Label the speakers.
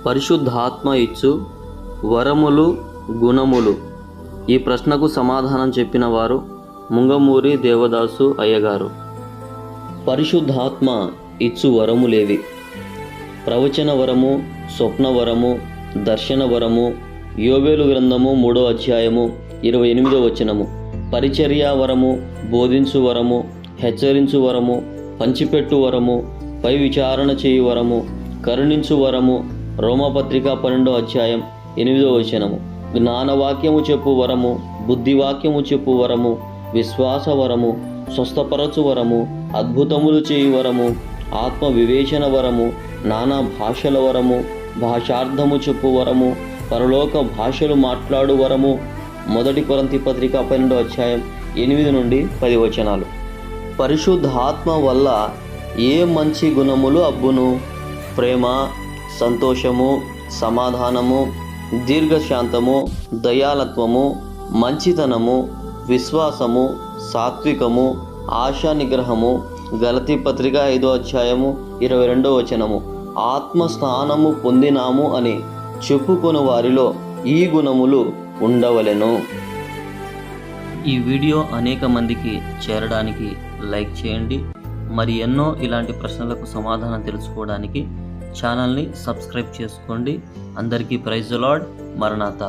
Speaker 1: పరిశుద్ధాత్మ ఇచ్చు వరములు గుణములు. ఈ ప్రశ్నకు సమాధానం చెప్పిన వారు ముంగమూరి దేవదాసు అయ్యగారు. పరిశుద్ధాత్మ ఇచ్చు వరములేవి? ప్రవచన వరము, స్వప్న వరము, దర్శన వరము. యోవేలు గ్రంథము 3వ అధ్యాయము 28వ వచనము. పరిచర్య వరము, బోధించు వరము, హెచ్చరించు వరము, పంచిపెట్టు వరము, పై విచారణ చేయు వరము, కరుణించు వరము. రోమపత్రిక 12వ అధ్యాయం 8వ వచనము. జ్ఞానవాక్యము చెప్పు వరము, బుద్ధివాక్యము చెప్పు వరము, విశ్వాస వరము, స్వస్థపరచు వరము, అద్భుతములు చేయు వరము, ఆత్మ వివేచన వరము, నానా భాషల వరము, భాషార్థము చెప్పు వరము, పరలోక భాషలు మాట్లాడు వరము. 1 కొరింథీ పత్రిక 12వ అధ్యాయం 8 నుండి 10 వచనాలు. పరిశుద్ధాత్మ వల్ల ఏ మంచి గుణములు అబ్బును? ప్రేమ, సంతోషము, సమాధానము, దీర్ఘశాంతము, దయాలత్వము, మంచితనము, విశ్వాసము, సాత్వికము, ఆశా నిగ్రహము. గలతీ పత్రిక 5వ అధ్యాయము 22వ వచనము. ఆత్మస్థానము పొందినాము అని చెప్పుకుని వారిలో ఈ గుణములు ఉండవలెను. ఈ వీడియో అనేక మందికి చేరడానికి లైక్ చేయండి. మరి ఎన్నో ఇలాంటి ప్రశ్నలకు సమాధానం తెలుసుకోవడానికి ఛానల్ని సబ్స్క్రైబ్ చేసుకోండి. అందరికీ ప్రైజ్ ది లార్డ్. మరణాత.